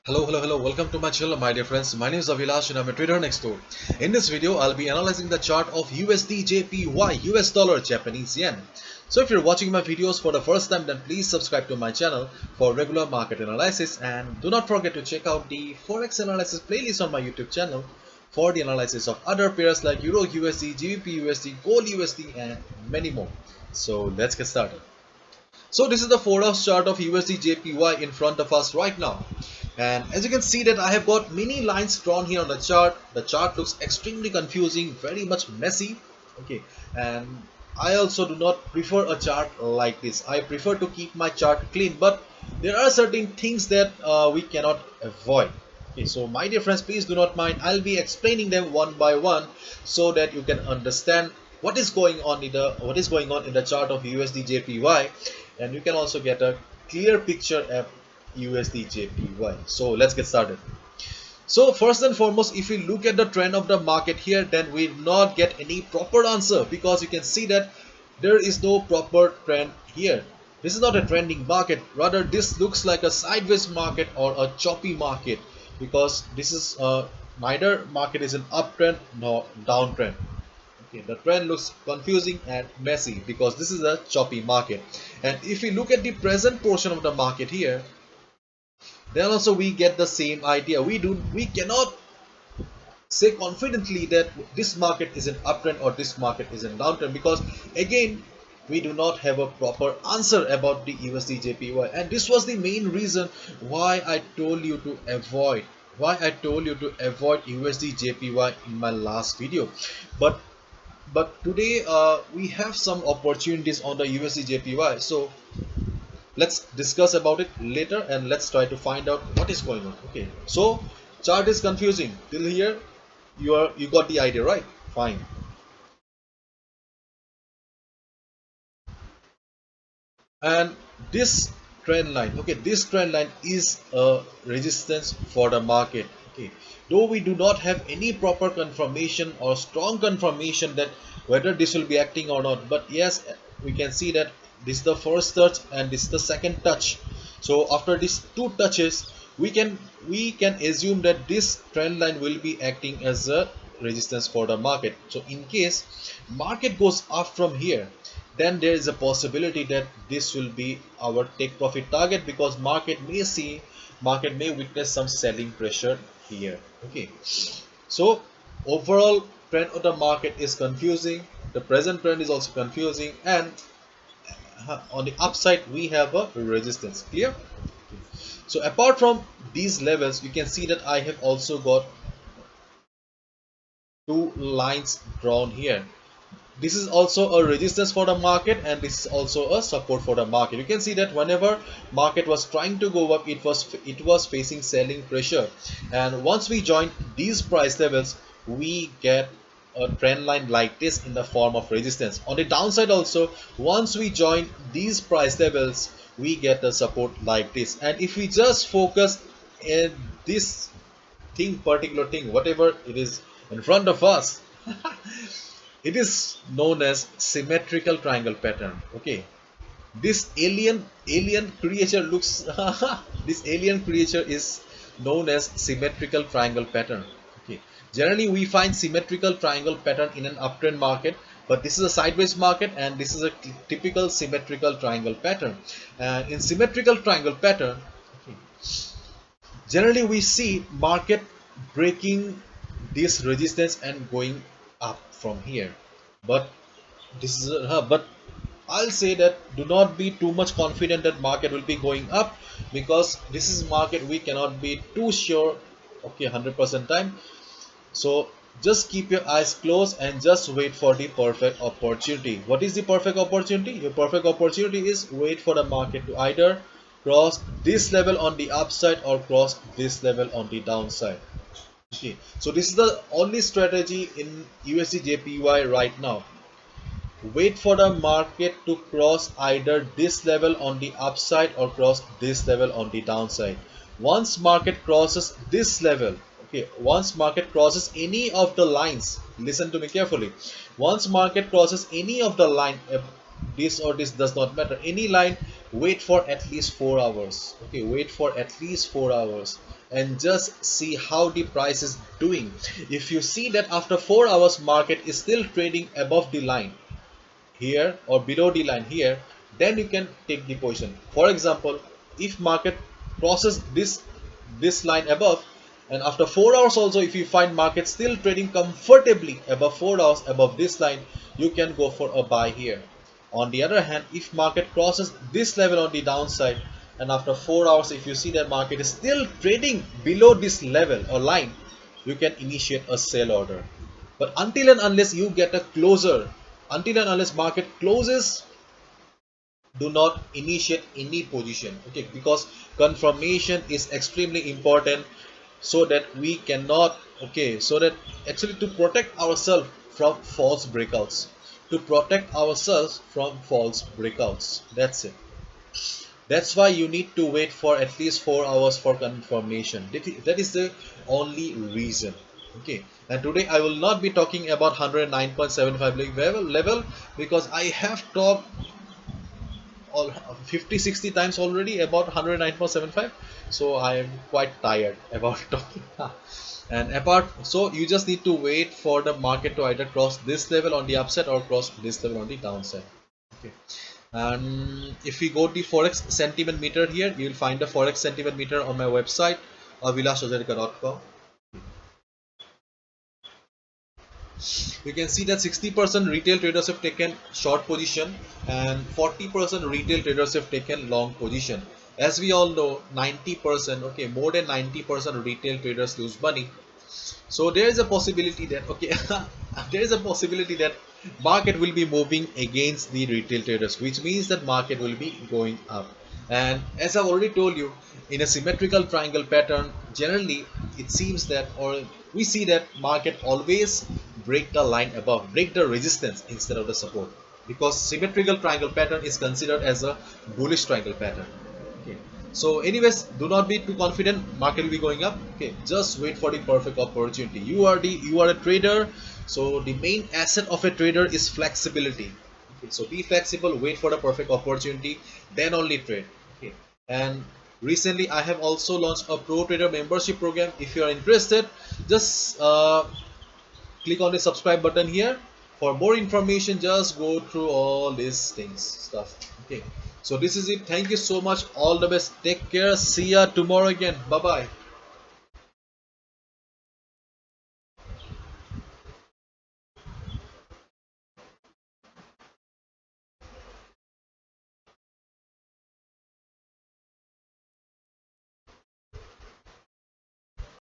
Hello. Welcome to my channel, my dear friends. My name is Avilash and I'm a trader next door. In this video, I'll be analyzing the chart of USDJPY, US dollar, Japanese yen. So if you're watching my videos for the first time, then please subscribe to my channel for regular market analysis, and do not forget to check out the Forex Analysis playlist on my YouTube channel for the analysis of other pairs like Euro USD, GBP USD, Gold USD, and many more. So let's get started. So this is the 4-hour chart of USD JPY in front of us right now. And as you can see that I have got many lines drawn here on the chart. The chart looks extremely confusing, very much messy. Okay, and I also do not prefer a chart like this. I prefer to keep my chart clean, but there are certain things that we cannot avoid. Okay, so my dear friends, please do not mind. I'll be explaining them one by one so that you can understand what is going on in the chart of USD JPY, and you can also get a clear picture of USD JPY. So let's get started. So first and foremost, if we look at the trend of the market here, then we will not get any proper answer, because you can see that there is no proper trend here. This is not a trending market, rather this looks like a sideways market or a choppy market, because this is neither market is an uptrend nor downtrend. Okay, the trend looks confusing and messy because this is a choppy market. And if we look at the present portion of the market here, then also we get the same idea. We cannot say confidently that this market is an uptrend or this market is an downtrend, because again we do not have a proper answer about the USD JPY, and this was the main reason why I told you to avoid USD JPY in my last video. But today we have some opportunities on the USD JPY, so let's discuss about it later and let's try to find out what is going on. Okay, so chart is confusing till here. You got the idea, right? Fine. And this trend line, okay, this trend line is a resistance for the market. Okay, though we do not have any proper confirmation or strong confirmation that whether this will be acting or not, but yes, we can see that this is the first touch and this is the second touch. So after these two touches, we can assume that this trend line will be acting as a resistance for the market. So in case market goes up from here, then there is a possibility that this will be our take profit target, because market may witness some selling pressure here. Okay, so overall trend of the market is confusing, the present trend is also confusing, and on the upside we have a resistance. Clear? So apart from these levels, you can see that I have also got two lines drawn here. This is also a resistance for the market, and this is also a support for the market. You can see that whenever market was trying to go up, it was facing selling pressure, and once we join these price levels, we get a trend line like this in the form of resistance. On the downside also, once we join these price levels, we get a support like this. And if we just focus in this particular thing, whatever it is in front of us, it is known as symmetrical triangle pattern. Okay, this alien creature looks this alien creature is known as symmetrical triangle pattern. Okay, generally we find symmetrical triangle pattern in an uptrend market, but this is a sideways market and this is a typical symmetrical triangle pattern. And in symmetrical triangle pattern, okay, generally we see market breaking this resistance and going up from here. But this is but I'll say that do not be too much confident that market will be going up, because this is market we cannot be too sure. Okay, 100% time. So just keep your eyes closed and just wait for the perfect opportunity. What is the perfect opportunity? Your perfect opportunity is wait for the market to either cross this level on the upside or cross this level on the downside. Okay, so this is the only strategy in USD JPY right now. Wait for the market to cross either this level on the upside or cross this level on the downside. Once market crosses this level, okay, once market crosses any of the lines, listen to me carefully, once market crosses any of the line this or this does not matter. Any line, wait for at least 4 hours. Okay, wait for at least 4 hours and just see how the price is doing. If you see that after 4 hours market is still trading above the line here or below the line here, then you can take the position. For example, if market crosses this line above, and after 4 hours also, if you find market still trading comfortably above 4 hours above this line, you can go for a buy here. On the other hand, if market crosses this level on the downside, and after 4 hours if you see that market is still trading below this level or line, you can initiate a sell order. But until and unless you get a closer, until and unless market closes, do not initiate any position. Okay, because confirmation is extremely important, so that we cannot, okay, so that actually to protect ourselves from false breakouts, to protect ourselves from false breakouts. That's it. That's why you need to wait for at least 4 hours for confirmation. That is the only reason. Okay, and today I will not be talking about 109.75 level because I have talked all 50-60 times already about 109.75, so I am quite tired about talking. And apart, so you just need to wait for the market to either cross this level on the upside or cross this level on the downside. Okay, and if we go to the forex sentiment meter here, you will find the forex sentiment meter on my website vilashajarika.com. You can see that 60% retail traders have taken short position and 40% retail traders have taken long position. As we all know, 90%, okay, more than 90% retail traders lose money. So there is a possibility that, okay, there is a possibility that market will be moving against the retail traders, which means that market will be going up. And as I've already told you, in a symmetrical triangle pattern, generally it seems that, or we see that market always break the line above, break the resistance instead of the support, because symmetrical triangle pattern is considered as a bullish triangle pattern. Okay, so anyways, do not be too confident market will be going up. Okay, just wait for the perfect opportunity. You are a trader, so the main asset of a trader is flexibility. Okay, so be flexible, wait for the perfect opportunity, then only trade. Okay, and recently I have also launched a pro trader membership program. If you are interested, just click on the subscribe button here. For more information, just go through all these things stuff. Okay, so this is it. Thank you so much. All the best. Take care. See ya tomorrow again. Bye bye.